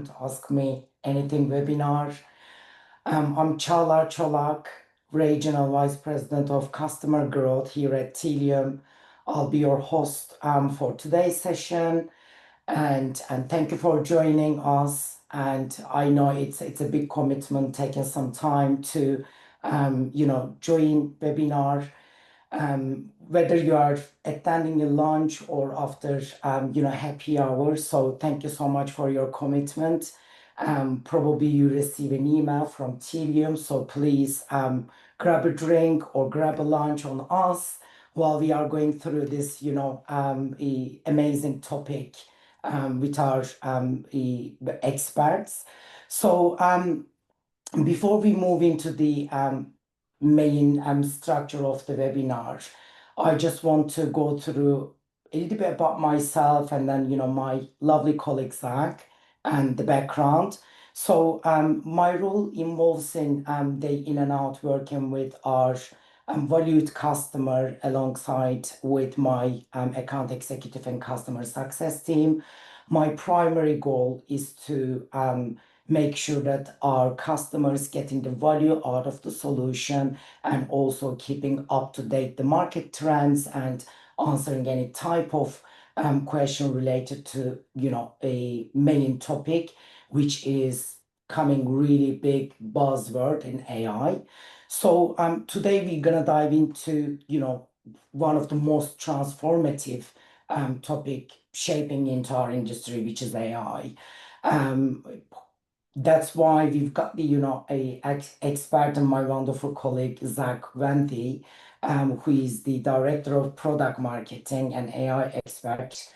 welcome to Ask Me Anything webinar. I'm Çağlar Çolak, Regional Vice President of Customer Growth here at Tealium. I'll be your host for today's session, and thank you for joining us. And I know it's a big commitment, taking some time to join webinar, whether you are attending a lunch or after happy hour. So thank you so much for your commitment. Probably you receive an email from Tealium, so please grab a drink or grab a lunch on us while we are going through this amazing topic with our experts. So before we move into the main structure of the webinar, I just want to go through a little bit about myself and then, my lovely colleague Zach and the background. So my role involves in day in and out working with our valued customer alongside with my account executive and customer success team. My primary goal is to make sure that our customers getting the value out of the solution and also keeping up to date the market trends and answering any type of question related to a main topic, which is coming really big buzzword in AI. So today we're gonna dive into one of the most transformative topic shaping into our industry, which is AI. Um, that's why we've got the, a expert and my wonderful colleague, Zack Wenthe, who is the Director of Product Marketing and AI expert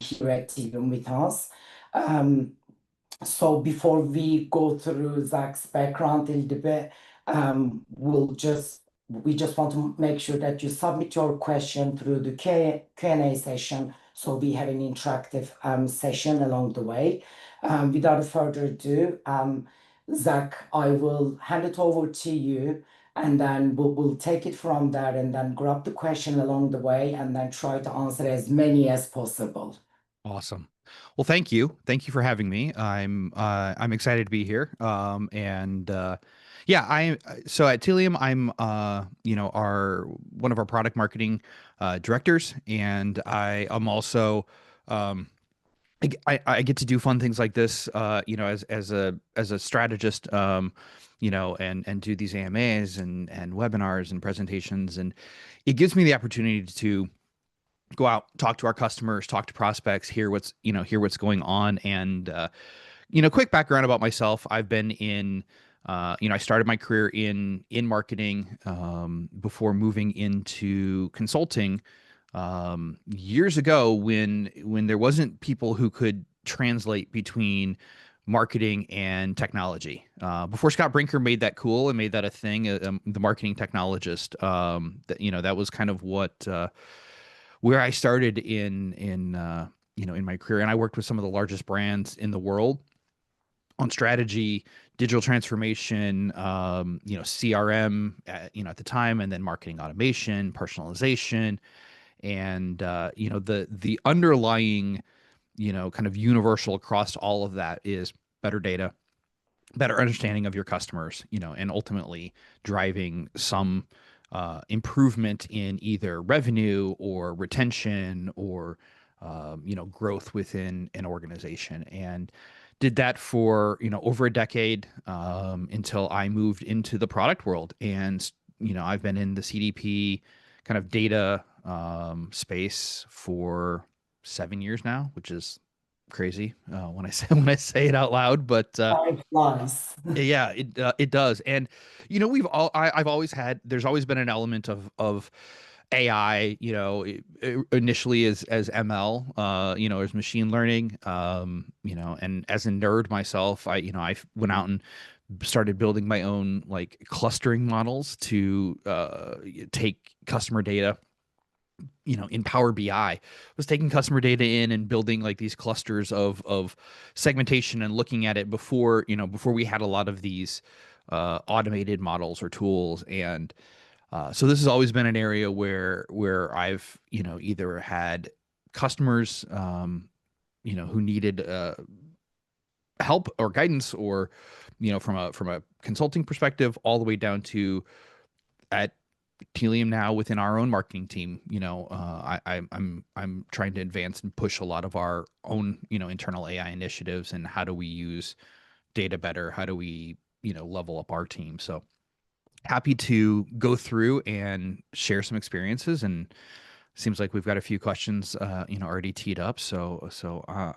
here at Tealium with us. Um, so before we go through Zach's background a little bit, we just want to make sure that you submit your question through the Q&A session, so we have an interactive session along the way. Without further ado, Zach, I will hand it over to you, and then we'll take it from there and then grab the question along the way and then try to answer as many as possible. Awesome. Well, thank you. Thank you for having me. I'm excited to be here. Yeah, so at Tealium, I'm our one of our product marketing directors, and I am also I get to do fun things like this, as a strategist, and do these AMAs and webinars and presentations, and it gives me the opportunity to go out, talk to our customers, talk to prospects, hear what's going on. And quick background about myself: I've been in, I started my career in marketing before moving into consulting years ago when there wasn't people who could translate between marketing and technology. Before Scott Brinker made that cool and made that a thing, the marketing technologist. That was kind of what. Where I started in my career, and I worked with some of the largest brands in the world on strategy, digital transformation, CRM, at the time, and then marketing automation, personalization, and the underlying, kind of universal across all of that is better data, better understanding of your customers, and ultimately driving some improvement in either revenue or retention or growth within an organization. And did that for over a decade, until I moved into the product world. And I've been in the CDP kind of data space for 7 years now, which is crazy when I say it out loud. But Time flies. yeah, it does. And I've always had, there's always been an element of AI, initially as ML, as machine learning, and as a nerd myself, I went out and started building my own like clustering models to take customer data, in Power BI, was taking customer data in and building like these clusters of segmentation and looking at it before we had a lot of these automated models or tools. And so this has always been an area where I've either had customers who needed help or guidance, or from a consulting perspective, all the way down to at Tealium now within our own marketing team. I'm trying to advance and push a lot of our own internal AI initiatives, and how do we use data better? How do we level up our team? So happy to go through and share some experiences. And seems like we've got a few questions already teed up. So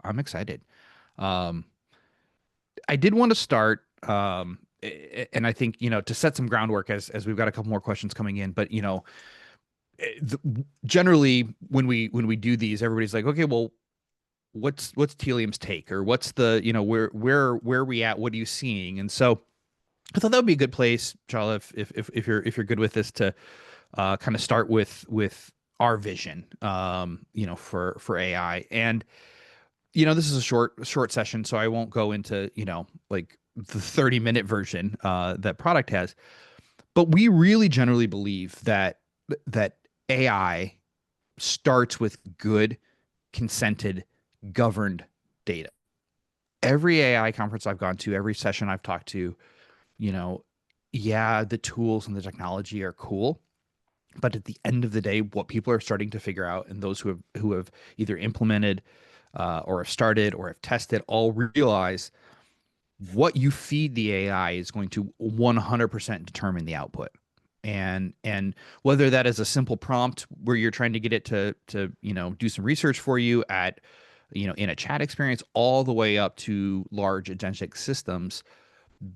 I'm excited. Um, I did want to start. And I think to set some groundwork, as we've got a couple more questions coming in, but generally when we do these, everybody's like, okay, well, what's Tealium's take, or what's the where are we at, what are you seeing? And so I thought that would be a good place, Charles, if you're good with this, to kind of start with our vision, for AI. And this is a short session, so I won't go into like the 30-minute version that product has. But we really generally believe that AI starts with good, consented, governed data. Every AI conference I've gone to, every session I've talked to, you know, yeah, the tools and the technology are cool, but at the end of the day, what people are starting to figure out, and those who have either implemented or have started or have tested, all realize what you feed the AI is going to 100% determine the output. And whether that is a simple prompt where you're trying to get it to do some research for you at in a chat experience, all the way up to large agentic systems,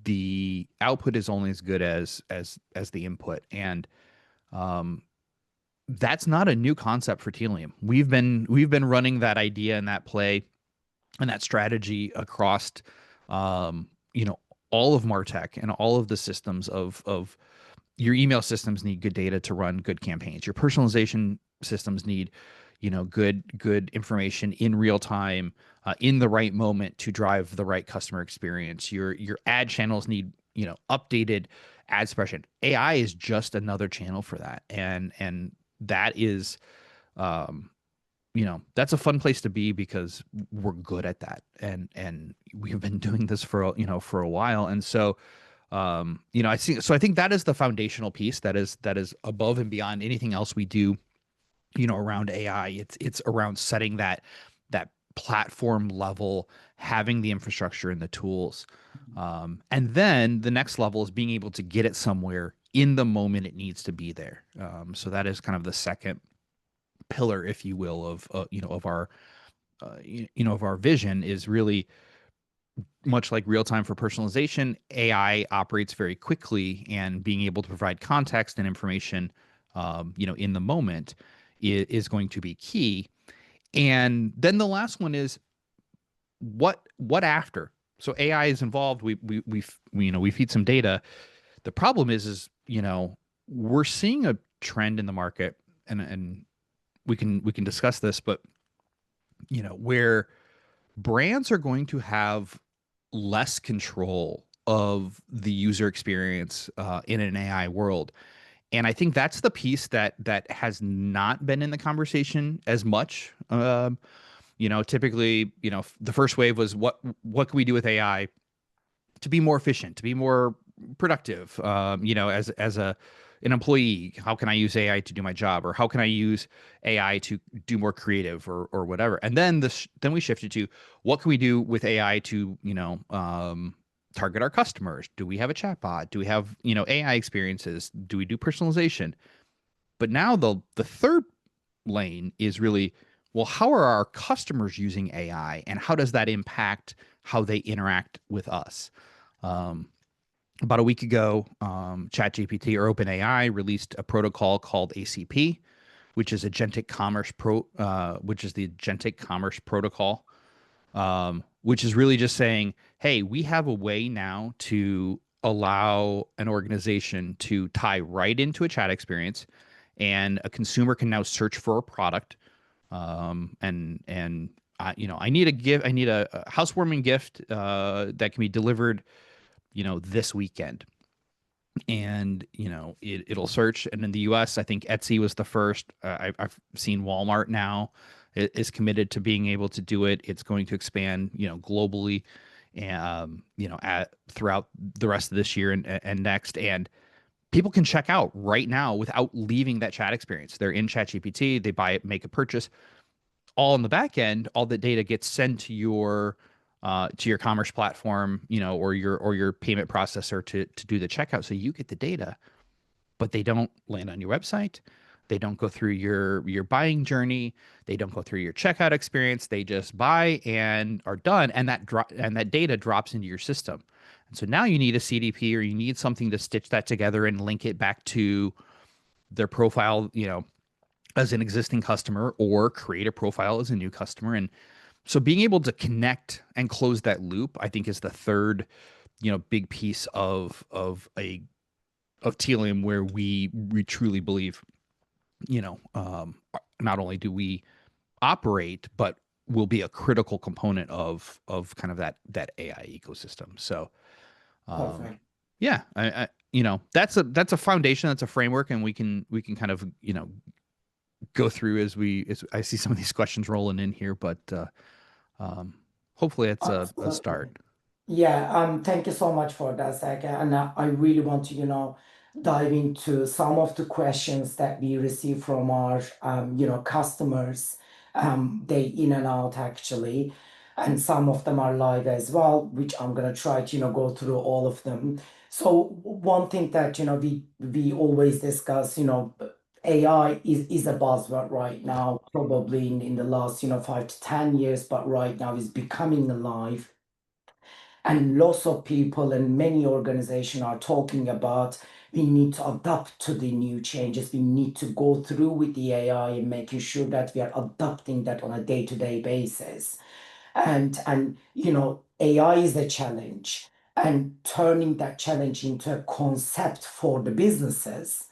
the output is only as good as the input. And um, that's not a new concept for Tealium. We've been running that idea and that play and that strategy across um, you know all of Martech and all of the systems of your email systems need good data to run good campaigns. Your personalization systems need good information in real time, in the right moment, to drive the right customer experience. Your ad channels need updated ad suppression. AI is just another channel for that. And that is um that's a fun place to be, because we're good at that, and we've been doing this for a while. And so I think that is the foundational piece that is above and beyond anything else we do around AI. It's around setting that platform level, having the infrastructure and the tools. And then the next level is being able to get it somewhere in the moment it needs to be there. So that is kind of the second pillar, if you will, of our vision, is really much like real time for personalization. AI operates very quickly, and being able to provide context and information, in the moment, is going to be key. And then the last one is what after. So AI is involved. We feed some data. The problem is we're seeing a trend in the market, and we can discuss this, but where brands are going to have less control of the user experience in an AI world. And I think that's the piece that has not been in the conversation as much. Typically, the first wave was what can we do with AI to be more efficient, to be more productive. As an employee, how can I use AI to do my job, or how can I use AI to do more creative, or whatever. And then we shifted to what can we do with AI to target our customers. Do we have a chatbot? Do we have AI experiences? Do we do personalization? But now the third lane is really, well, how are our customers using AI, and how does that impact how they interact with us? Um, about a week ago, ChatGPT, or OpenAI, released a protocol called ACP, which is which is the Agentic Commerce Protocol, which is really just saying, hey, we have a way now to allow an organization to tie right into a chat experience, and a consumer can now search for a product. And I need a gift. I need a housewarming gift that can be delivered this weekend. And it'll search. And in the US, I think Etsy was the first. I've seen Walmart now is committed to being able to do it. It's going to expand globally. throughout the rest of this year and next. And people can check out right now without leaving that chat experience. They're in ChatGPT, they buy it, make a purchase. All in the back end, all the data gets sent to your commerce platform, or your payment processor to do the checkout. So you get the data, but they don't land on your website. They don't go through your buying journey. They don't go through your checkout experience. They just buy and are done, and that data drops into your system. And so now you need a CDP, or you need something to stitch that together and link it back to their profile, as an existing customer, or create a profile as a new customer. And so being able to connect and close that loop, I think, is the third, big piece of Tealium, where we truly believe, not only do we operate, but will be a critical component of kind of that AI ecosystem. So, um, Perfect. yeah, that's a foundation, that's a framework, and we can kind of go through as I see some of these questions rolling in here, but um, hopefully it's a Absolutely. start. Yeah, thank you so much for that, Zach. And I really want to, dive into some of the questions that we receive from our, customers, day in and out actually. And some of them are live as well, which I'm gonna try to, go through all of them. So one thing that, we always discuss, AI is a buzzword right now, probably in the last, 5 to 10 years, but right now is becoming alive. And lots of people and many organizations are talking about we need to adapt to the new changes. We need to go through with the AI and making sure that we are adapting that on a day-to-day basis. And AI is a challenge, and turning that challenge into a concept for the businesses.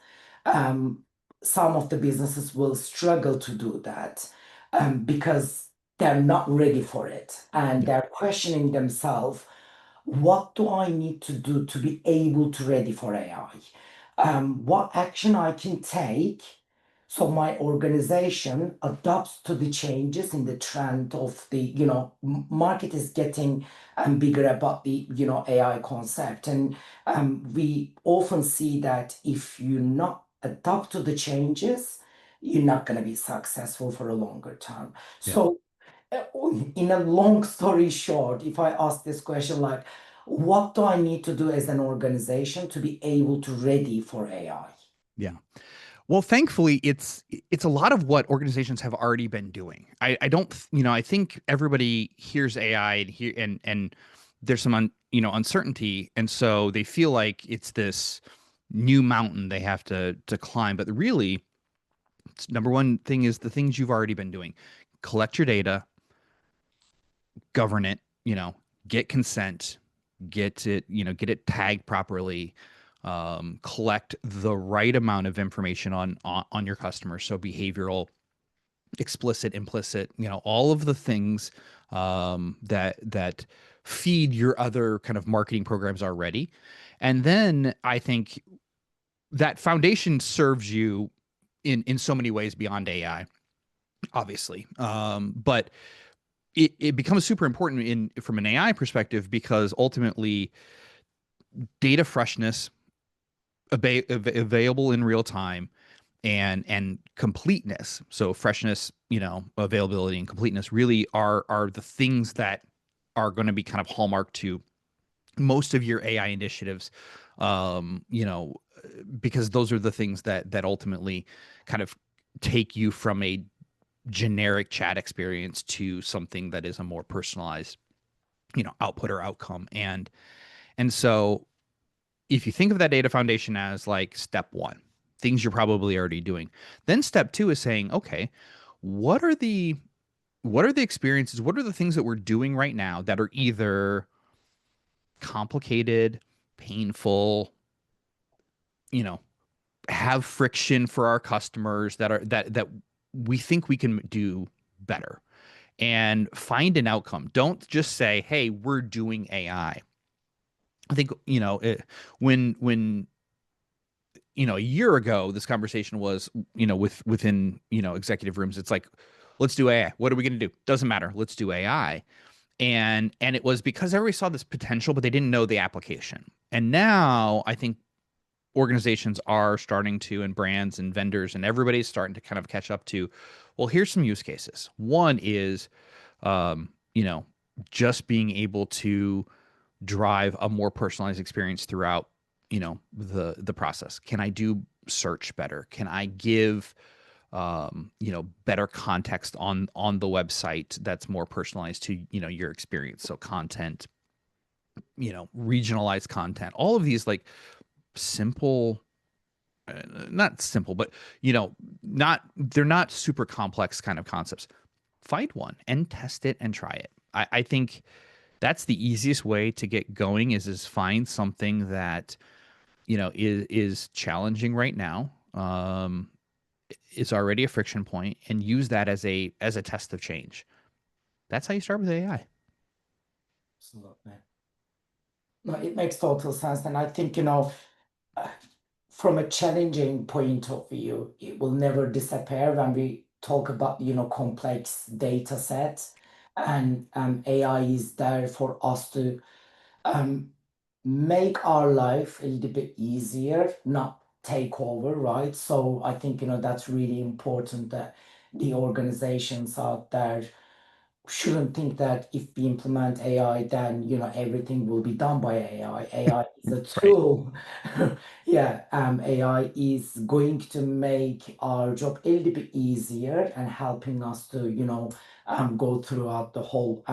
Um, some of the businesses will struggle to do that because they're not ready for it, and Yeah, they're questioning themselves, what do I need to do to be able to ready for AI? What action I can take so my organization adapts to the changes in the trend of the, market is getting bigger about the, AI concept. And we often see that if you not adapt to the changes, you're not going to be successful for a longer term. yeah, So in a long story short, if I ask this question, like, what do I need to do as an organization to be able to ready for AI? yeah. Well, thankfully, it's a lot of what organizations have already been doing. I don't, I think everybody hears AI and there's some uncertainty, and so they feel like it's this new mountain they have to climb. But really, number one thing is the things you've already been doing: collect your data, govern it, get consent, get it tagged properly, collect the right amount of information on your customers. So behavioral, explicit, implicit, all of the things that feed your other kind of marketing programs already. And then I think that foundation serves you in so many ways beyond AI, obviously. But it becomes super important in from an AI perspective, because ultimately data freshness, available in real time, and completeness, so freshness, availability and completeness, really are the things that are going to be kind of hallmark to most of your AI initiatives. um you know because those are the things that ultimately kind of take you from a generic chat experience to something that is a more personalized, output or outcome. And so if you think of that data foundation as like step one, things you're probably already doing, then step two is saying, okay, what are the experiences, what are the things that we're doing right now that are either complicated, painful, you know, have friction for our customers, that we think we can do better, and find an outcome. Don't just say, hey, we're doing AI. I think, when a year ago this conversation was, within executive rooms, it's like, let's do AI. What are we going to do? Doesn't matter, let's do AI. And it was because everybody saw this potential, but they didn't know the application. And now I think organizations are starting to, and brands and vendors and everybody's starting to kind of catch up to, well, here's some use cases. One is, you know, just being able to drive a more personalized experience throughout, the process. Can I do search better? Can I give, better context on the website that's more personalized to, your experience? So content, regionalized content, all of these like simple, not simple, but not they're not super complex kind of concepts. Find one and test it and try it. I think that's the easiest way to get going is find something that is challenging right now, is already a friction point, and use that as a test of change. That's how you start with AI. Absolutely. No, it makes total sense. And I think, uh, from a challenging point of view, it will never disappear when we talk about, complex data sets. And AI is there for us to um, make our life a little bit easier, not take over, right? So I think, that's really important that the organizations out there shouldn't think that if we implement AI, then everything will be done by AI. AI is a Right. tool. Yeah, AI is going to make our job a little bit easier and helping us to go throughout the whole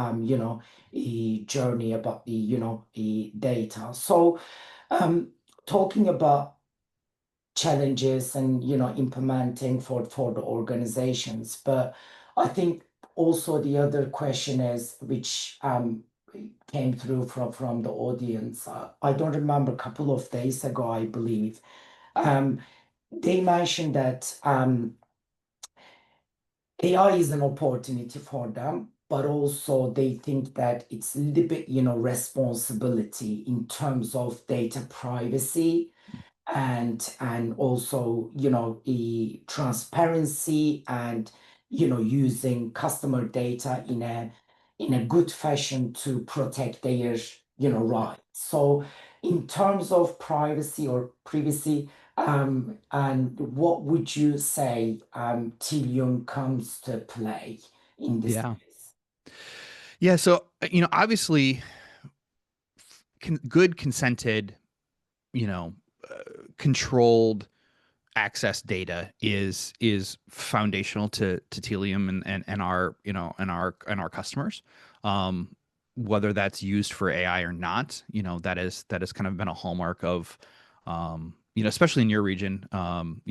journey about the data. So um, talking about challenges and implementing for the organizations, but I think also the other question is which came through from the audience. I don't remember, a couple of days ago I believe, um, they mentioned that AI is an opportunity for them, but also they think that it's a little bit responsibility in terms of data privacy and also the transparency and using customer data in a good fashion to protect their rights. So in terms of privacy or privacy, and what would you say Tealium comes to play in this Yeah. case? Yeah. So, obviously, good consented, you know, uh, controlled access data is foundational to Tealium and our and our customers. Um, Whether that's used for AI or not, that has kind of been a hallmark of, especially in your region. I'm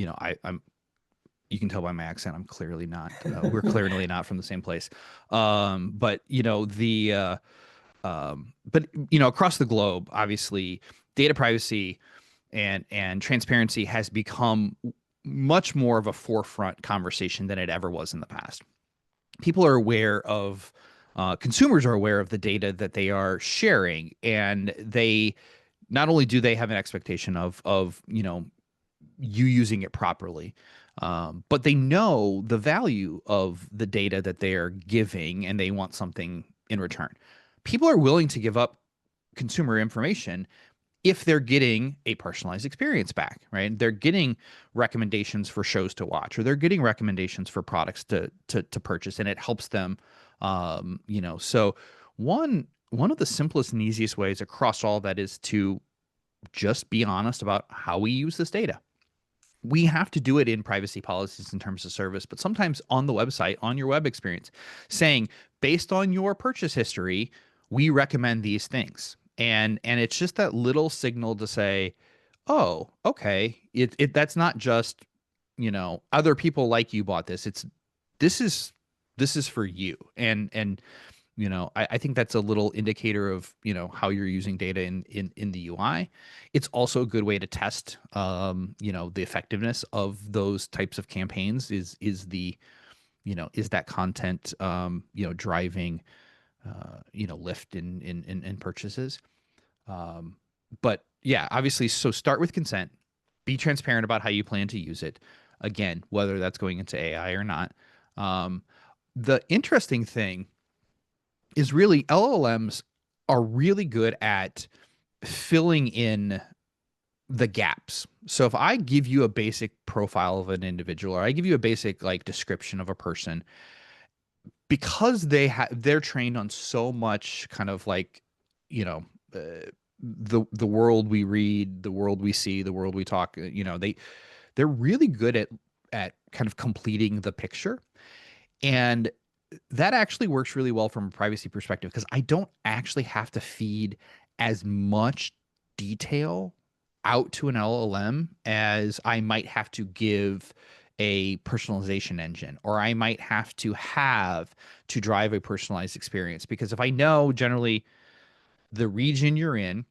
you can tell by my accent, I'm clearly not. We're clearly not from the same place. But across the globe, obviously, data privacy and transparency has become much more of a forefront conversation than it ever was in the past. People are aware of, consumers are aware of the data that they are sharing, and they not only do they have an expectation of you using it properly, but they know the value of the data that they are giving, and they want something in return. People are willing to give up consumer information if they're getting a personalized experience back, right? They're getting recommendations for shows to watch, or they're getting recommendations for products to purchase, and it helps them. So one of the simplest and easiest ways across all that is to just be honest about how we use this data. We have to do it in privacy policies in terms of service, but sometimes on the website, on your web experience, saying, based on your purchase history, we recommend these things. And it's just that little signal to say, oh, okay, it that's not just, other people like you bought this. This is this is for you. And I think that's a little indicator of, how you're using data in the UI. It's also a good way to test, the effectiveness of those types of campaigns. Is that content, driving, lift in purchases. Um, but yeah, obviously, so start with consent. Be transparent about how you plan to use it. Again, whether that's going into AI or not. Um, the interesting thing is really LLMs are really good at filling in the gaps. So if I give you a basic profile of an individual, or I give you a basic like description of a person, because they're trained on so much kind of like, you know, the world we read, the world we see, the world we talk, they're really good at kind of completing the picture. And that actually works really well from a privacy perspective because I don't actually have to feed as much detail out to an LLM as I might have to give a personalization engine, or I might have to drive a personalized experience. Because if I know generally the region you're in,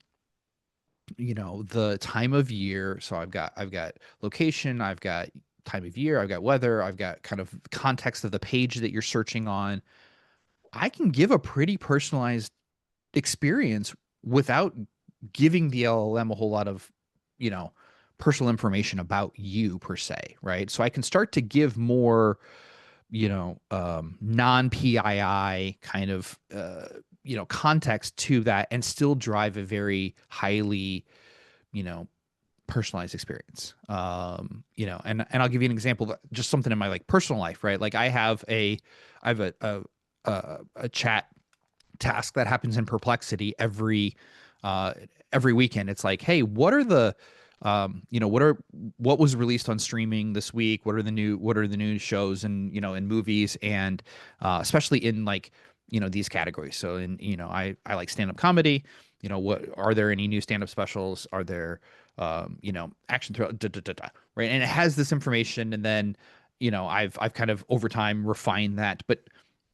the time of year, so I've got location, I've got time of year, I've got weather, I've got kind of context of the page that you're searching on, I can give a pretty personalized experience without giving the LLM a whole lot of, you know, personal information about you per se, right? So I can start to give more, non PII kind of, context to that and still drive a very highly, you know, personalized experience. And I'll give you an example, just something in my like personal life, right? Like I have a chat task that happens in Perplexity uh every weekend. It's like, hey, what are the what was released on streaming this week? What are the new shows and and movies, and especially in like these categories. So in I like stand up comedy. What are there any new stand up specials? Are there action thrill, right? And it has this information, and then I've kind of over time refined that, but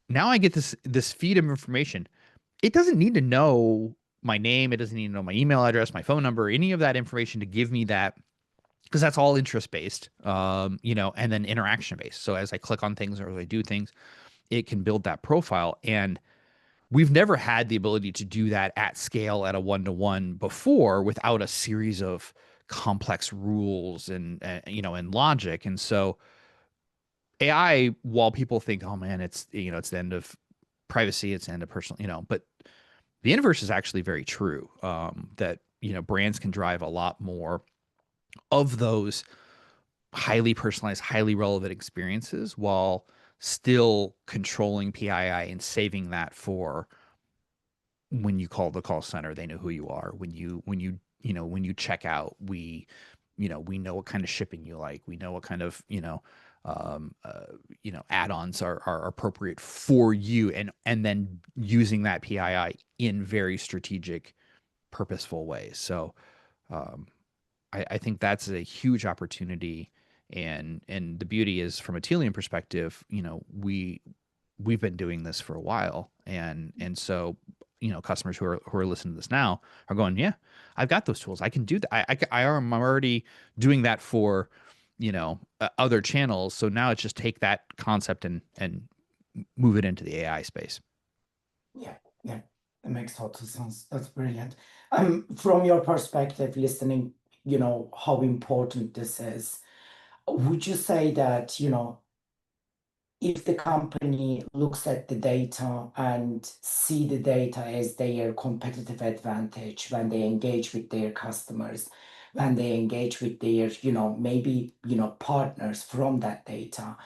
now I get this feed of information. It doesn't need to know my name. It doesn't need to know my email address, my phone number, any of that information to give me that, because that's all interest based, and then interaction based. So as I click on things or as I do things, it can build that profile. And we've never had the ability to do that at scale at a one to one before without a series of complex rules and logic. And so AI, while people think, oh man, it's the end of privacy, it's the end of personal, but the inverse is actually very true. That brands can drive a lot more of those highly personalized, highly relevant experiences while still controlling PII and saving that for when you call the call center, they know who you are. When you check out, we know what kind of shipping you like. We know what kind of um, uh, add-ons are appropriate for you, and then using that PII in very strategic, purposeful ways. So um, I think that's a huge opportunity. And the beauty is, from a Tealium perspective, we've been doing this for a while, and so customers who are listening to this now are going, yeah, I've got those tools, I can do that. I'm already doing that for other channels, so now it's just take that concept and move it into the AI space. Yeah, yeah, it makes total sense. That's brilliant. From your perspective, listening, how important this is, would you say that, if the company looks at the data and see the data as their competitive advantage when they engage with their customers, when they engage with their, maybe, partners from that data,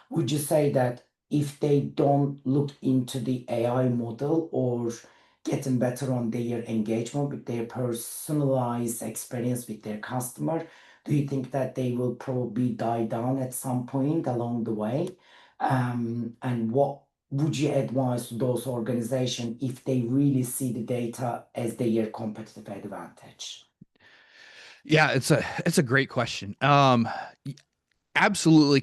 would you say that if they don't look into the AI model or getting better on their engagement with their personalized experience with their customer, do you think that they will probably die down at some point along the way? And what would you advise to those organizations if they really see the data as their competitive advantage? Yeah, it's a great question. Absolutely,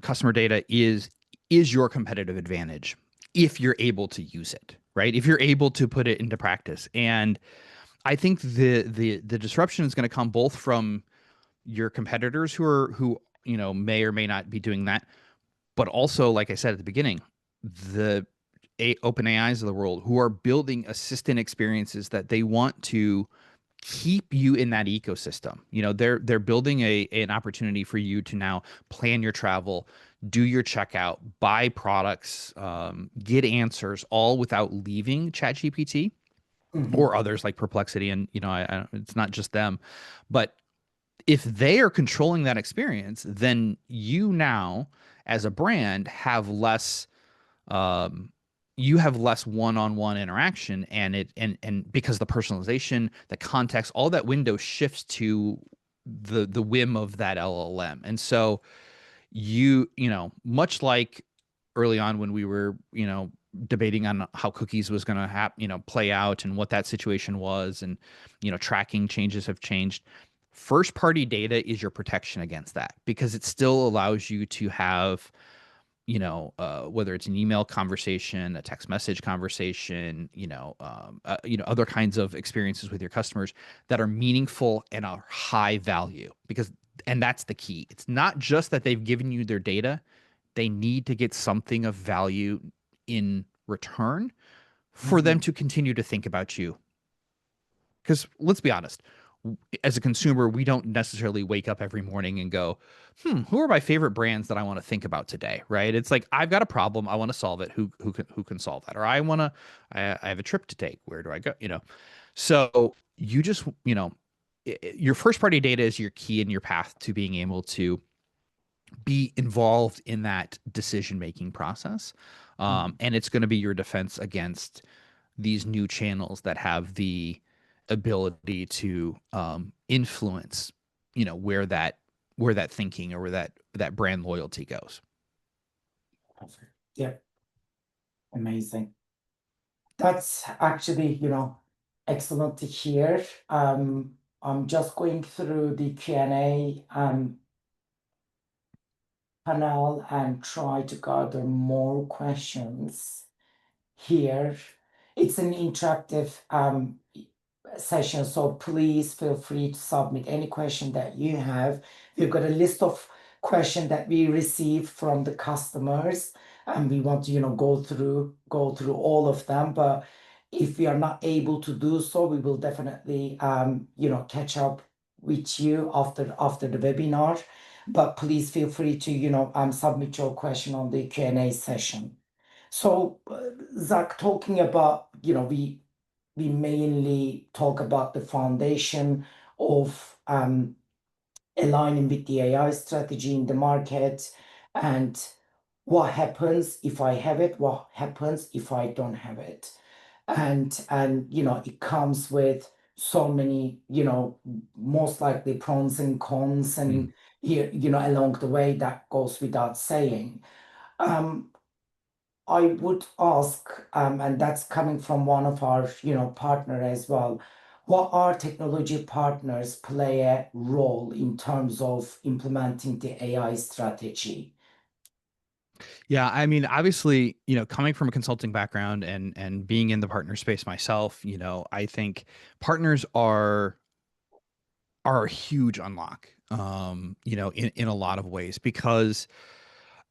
customer data is your competitive advantage if you're able to use it, right? If you're able to put it into practice. And I think the disruption is going to come both from your competitors who may or may not be doing that, but also, like I said at the beginning, the open AIs of the world who are building assistant experiences that they want to keep you in that ecosystem. They're building an opportunity for you to now plan your travel, do your checkout, buy products, get answers, all without leaving ChatGPT Mhm. or others like Perplexity. And it's not just them, but if they are controlling that experience, then you now, as a brand, have less um, you have less one-on-one interaction, and because the personalization, the context, all that window shifts to the whim of that LLM. And so much like early on when we were, debating on how cookies was going to play out and what that situation was, and tracking changes have changed. First party data is your protection against that, because it still allows you to have, whether it's an email conversation, a text message conversation, other kinds of experiences with your customers that are meaningful and are high value. And that's the key. It's not just that they've given you their data; they need to get something of value in return for them Mhm. to continue to think about you. Because let's be honest, as a consumer, we don't necessarily wake up every morning and go, who are my favorite brands that I want to think about today? Right? It's like, I've got a problem, I want to solve it. Who can solve that? Or I have a trip to take. Where do I go? So you just, your first party data is your key in your path to being able to be involved in that decision making process. Mhm. And it's going to be your defense against these new channels that have the ability to influence, where that thinking, or where that brand loyalty goes. Perfect. Yeah, amazing. That's actually, excellent to hear. I'm just going through the Q&A panel and try to gather more questions here. It's an interactive session, so please feel free to submit any question that you have. We've got a list of questions that we received from the customers, and we want to, go through all of them. But if we are not able to do so, we will definitely, catch up with you after the webinar. But please feel free to, submit your question on the Q&A session. So, Zach, talking about, we mainly talk about the foundation of aligning with the AI strategy in the market, and what happens if I have it, what happens if I don't have it. And it comes with so many, most likely pros and cons, Mm. and here, along the way, that goes without saying. Um, I would ask, and that's coming from one of our, partner as well. What are technology partners play a role in terms of implementing the AI strategy? Yeah, I mean, obviously, coming from a consulting background and being in the partner space myself, I think partners are a huge unlock, in a lot of ways, because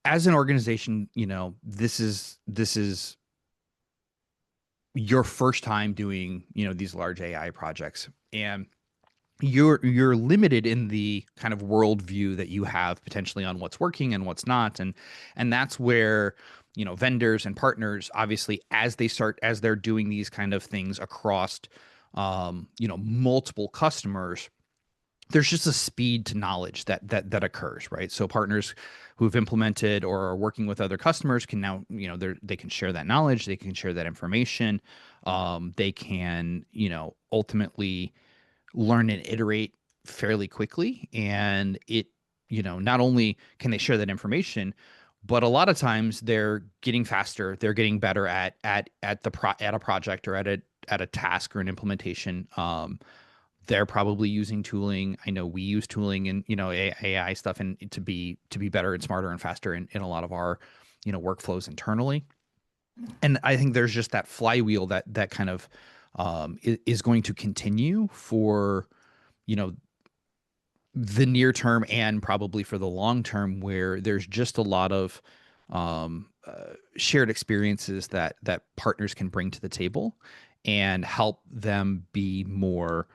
as an organization, this is your first time doing, these large AI projects, and you're limited in the kind of worldview that you have potentially on what's working and what's not. And that's where, vendors and partners, obviously, as they're doing these kind of things across, multiple customers, there's just a speed to knowledge that occurs, right? So partners who've implemented or are working with other customers can now, they can share that knowledge, they can share that information, they can, ultimately learn and iterate fairly quickly. And not only can they share that information, but a lot of times they're getting faster, they're getting better at a project, or at a task or an implementation. They're probably using tooling. I know we use tooling and, AI stuff, and to be better and smarter and faster in a lot of our, workflows internally. And I think there's just that flywheel that kind of is going to continue for, you know the near term, and probably for the long term, where there's just a lot of shared experiences that partners can bring to the table and help them be more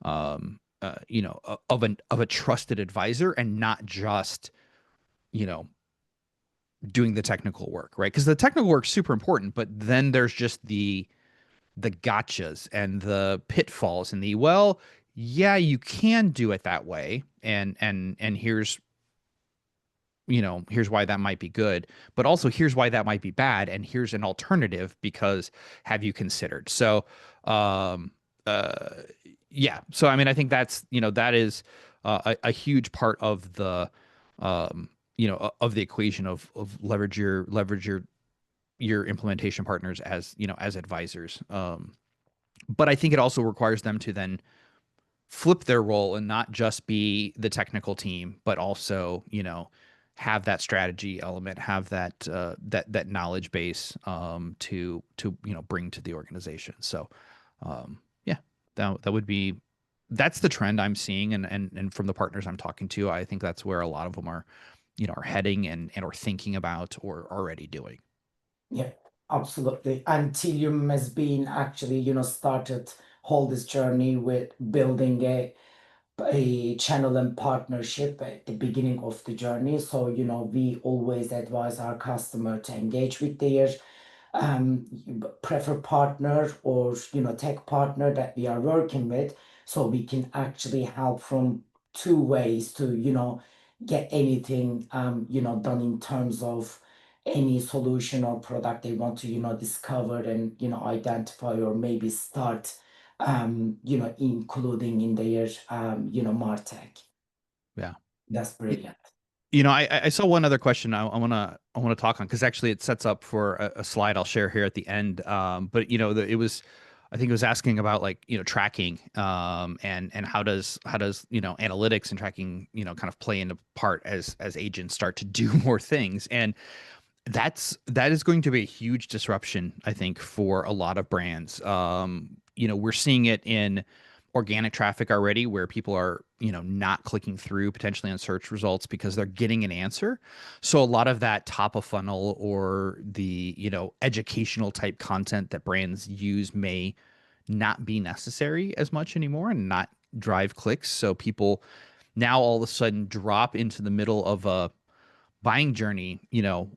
of a trusted advisor and not just, you know, doing the technical work, right? Because the technical work's super important, but then there's just the gotchas and the pitfalls and the, well, yeah, you can do it that way, and here's why that might be good, but also here's why that might be bad, and here's an alternative because have you considered? So, um, uh, yeah. So I mean, I think that is a huge part of the of the equation of leverage your implementation partners as as advisors. But I think it also requires them to then flip their role and not just be the technical team, but also, have that strategy element, have that knowledge base to bring to the organization. So, yeah, that would be that's the trend I'm seeing, and from the partners I'm talking to, I think that's where a lot of them are heading and are thinking about or already doing. Yeah, absolutely. And Tealium has been actually, started whole this journey with building a channel and partnership at the beginning of the journey. So, we always advise our customer to engage with their preferred partner or tech partner that we are working with, so we can actually help from two ways to get anything done in terms of any solution or product they want to discover and identify or maybe start including in their martech. Yeah. That's brilliant. I saw one other question I want to talk on because actually it sets up for a slide I'll share here at the end. But it was, I think it was asking about like tracking, and how does analytics and tracking kind of play into part as agents start to do more things. And that is going to be a huge disruption, I think, for a lot of brands. We're seeing it in organic traffic already, where people are, not clicking through potentially on search results because they're getting an answer. So a lot of that top of funnel or the, educational type content that brands use may not be necessary as much anymore and not drive clicks. So people now all of a sudden drop into the middle of a buying journey, a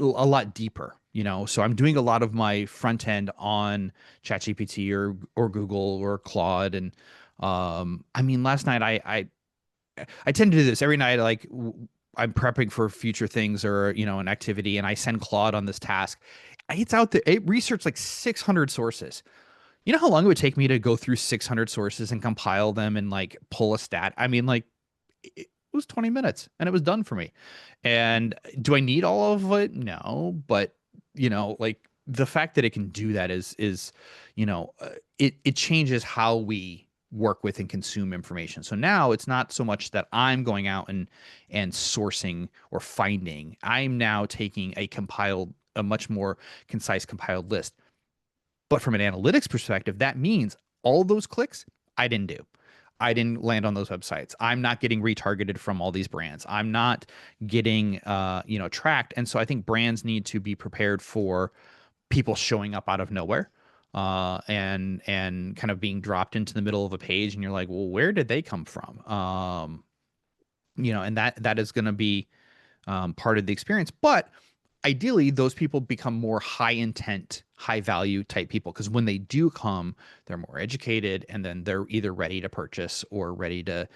lot deeper. So I'm doing a lot of my front end on ChatGPT or Google or Claude, and I mean, last night I tend to do this every night. Like I'm prepping for future things or an activity, and I send Claude on this task. It's out there. It researched like 600 sources. You know how long it would take me to go through 600 sources and compile them and like pull a stat? I mean, like it was 20 minutes and it was done for me. And do I need all of it? No, but like the fact that it can do that is it changes how we work with and consume information. So now it's not so much that I'm going out and sourcing or finding. I'm now taking a much more concise compiled list. But from an analytics perspective, that means all those clicks I didn't do. I didn't land on those websites. I'm not getting retargeted from all these brands. I'm not getting tracked. And so I think brands need to be prepared for people showing up out of nowhere, and kind of being dropped into the middle of a page, and you're like, well, where did they come from? And that is going to be part of the experience. But ideally, those people become more high intent, high value type people, because when they do come, they're more educated, and then they're either ready to purchase or ready to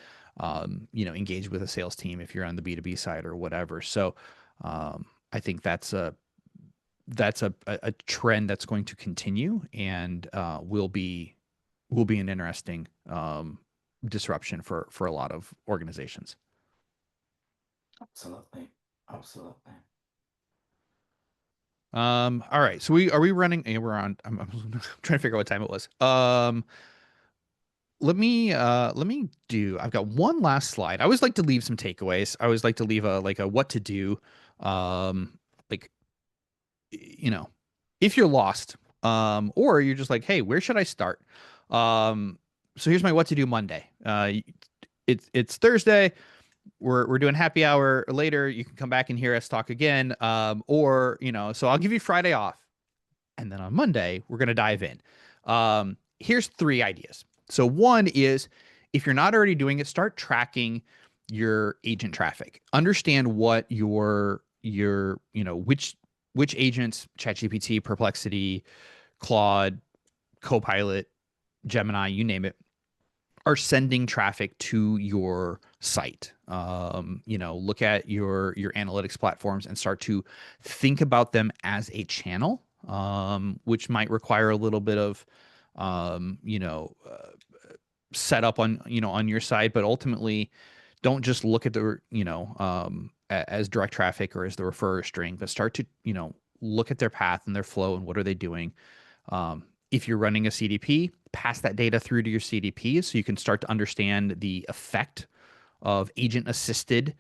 engage with a sales team if you're on the B2B side or whatever. So I think that's a trend that's going to continue, and will be an interesting disruption for a lot of organizations. Absolutely. Absolutely. All right. So are we running? We're on. I'm trying to figure out what time it was. Let me do. I've got one last slide. I always like to leave some takeaways. I always like to leave a what to do. Like you know, if you're lost, or you're just like, hey, where should I start? So here's my what to do Monday. It's Thursday. We're doing happy hour later. You can come back and hear us talk again. Or so I'll give you Friday off, and then on Monday we're gonna dive in. Here's three ideas. So one is if you're not already doing it, start tracking your agent traffic. Understand what which agents, ChatGPT, Perplexity, Claude, Copilot, Gemini, you name it, are sending traffic to your site. Look at your analytics platforms and start to think about them as a channel, which might require a little bit of um, you know, uh, setup on your side, but ultimately don't just look at as direct traffic or as the referrer string, but start to look at their path and their flow and what are they doing. If you're running a CDP, pass that data through to your CDP so you can start to understand the effect of agent assisted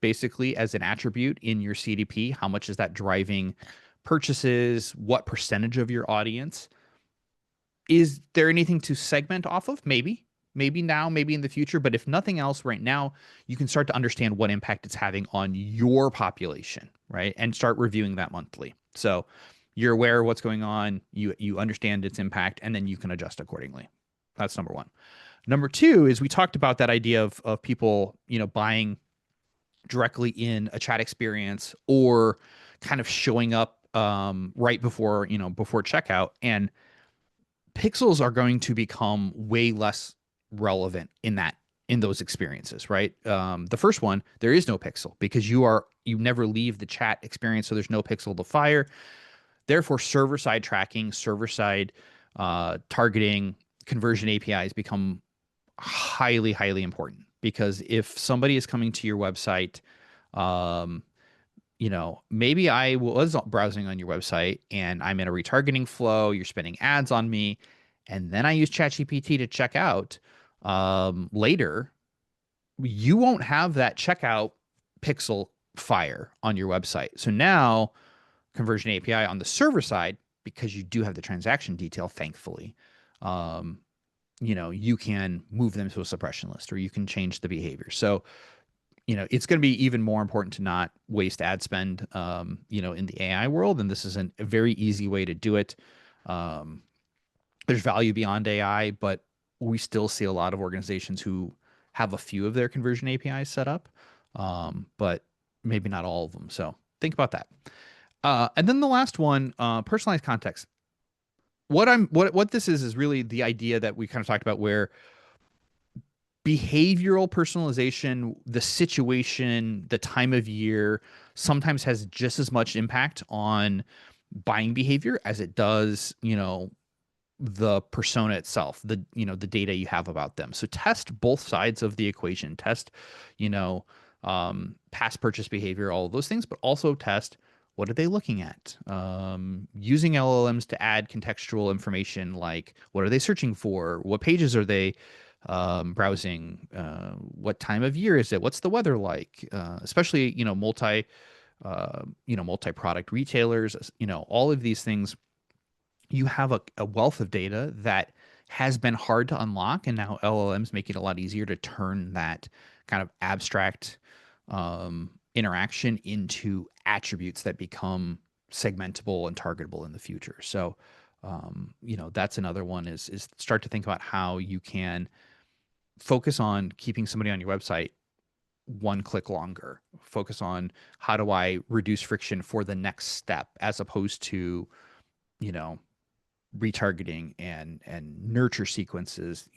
basically as an attribute in your CDP. How much is that driving purchases? What percentage of your audience? Is there anything to segment off of? Maybe now, maybe in the future. But if nothing else, right now, you can start to understand what impact it's having on your population, right? And start reviewing that monthly. So you're aware of what's going on, you understand its impact, and then you can adjust accordingly. That's number one. Number two is we talked about that idea of people, buying directly in a chat experience or kind of showing up right before checkout. And pixels are going to become way less relevant in those experiences, right? The first one, there is no pixel because you never leave the chat experience, so there's no pixel to fire. Therefore, server side tracking, server side targeting, conversion APIs become highly, highly important because if somebody is coming to your website, um, maybe I was browsing on your website and I'm in a retargeting flow, you're spending ads on me, and then I use ChatGPT to check out later, you won't have that checkout pixel fire on your website. So now, conversion API on the server side, because you do have the transaction detail, thankfully, um, you can move them to a suppression list or you can change the behavior. So it's going to be even more important to not waste ad spend, in the AI world. And this is a very easy way to do it. Um, there's value beyond AI, but we still see a lot of organizations who have a few of their conversion APIs set up, but maybe not all of them. So think about that. And then the last one, personalized context. What this is really the idea that we kind of talked about where behavioral personalization, the situation, the time of year sometimes has just as much impact on buying behavior as it does, the persona itself, the data you have about them. So test both sides of the equation. Test, you know, past purchase behavior, all of those things, but also test what are they looking at? Using LLMs to add contextual information like what are they searching for? What pages are they browsing? What time of year is it? What's the weather like? Especially, multi-product retailers, all of these things, you have a wealth of data that has been hard to unlock, and now LLMs make it a lot easier to turn that kind of abstract interaction into attributes that become segmentable and targetable in the future. So, that's another one is start to think about how you can focus on keeping somebody on your website one click longer. Focus on how do I reduce friction for the next step as opposed to, you know, retargeting and nurture sequences.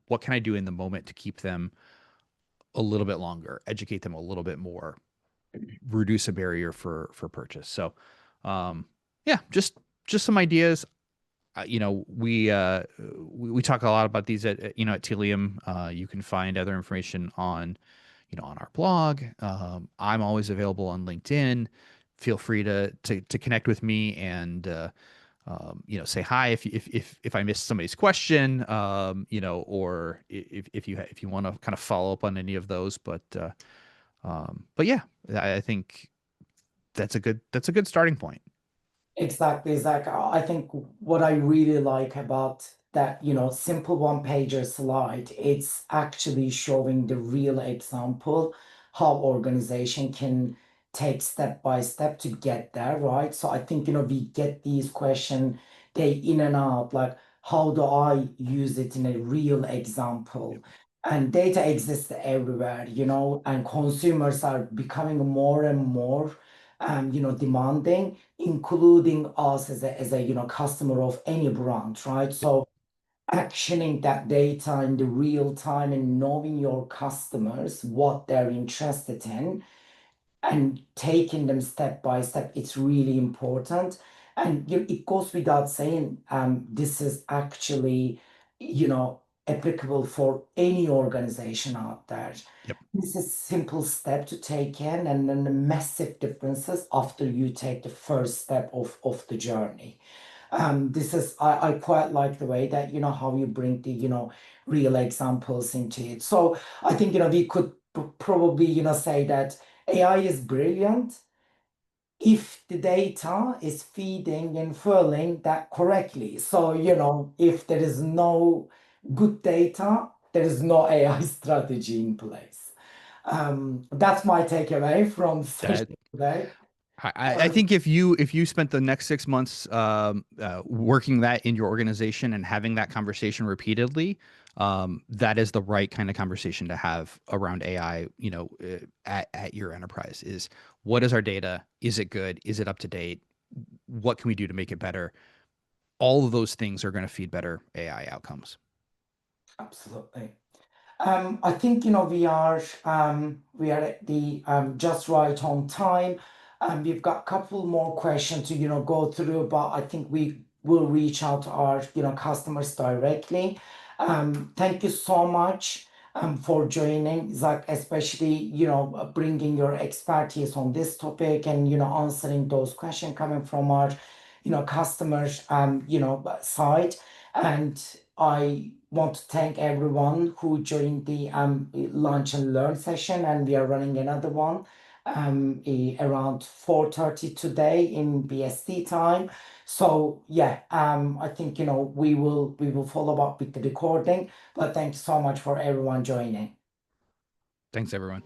What can I do in the moment to keep them a little bit longer, educate them a little bit more, reduce a barrier for purchase. So yeah, just some ideas. We talk a lot about these at Tealium. You can find other information on our blog. I'm always available on LinkedIn. Feel free to connect with me and say hi if I missed somebody's question, or if you want to kind of follow up on any of those. But yeah, I think that's a good starting point. Exactly, Zach. I think what I really like about that, simple one-pager slide, it's actually showing the real example how organization can take step by step to get there, right? So I think, we get these questions day in and out, like, how do I use it in a real Yep. example? And data exists everywhere, and consumers are becoming more and more, demanding, including us as a, customer of any brand, right? Yep. So actioning that data in the real time and knowing your customers, what they're interested in, and taking them step by step, it's really important. And it goes without saying, this is actually, applicable for any organization out there. Yep. This is simple step to take in, and then the massive differences after you take the first step of the journey. This is I quite like the way that how you bring the real examples into it. So I think we could probably say that AI is brilliant if the data is feeding and filling that correctly. So if there is no good data, there is no AI strategy in place. That's my takeaway from the session That today. I think if you spent the next 6 months working that in your organization and having that conversation repeatedly, that is the right kind of conversation to have around AI. At your enterprise is what is our data? Is it good? Is it up to date? What can we do to make it better? All of those things are going to feed better AI outcomes. Absolutely. I think we are at the just right on time. We've got a couple more questions to go through, but I think we will reach out to our customers directly. Thank you so much for joining, Zach, especially bringing your expertise on this topic and answering those questions coming from our customers side. And I want to thank everyone who joined the Lunch and Learn session, and we are running another one around 4:30 today in BST time. So yeah, I think we will follow up with the recording. But thanks so much for everyone joining. Thanks, everyone.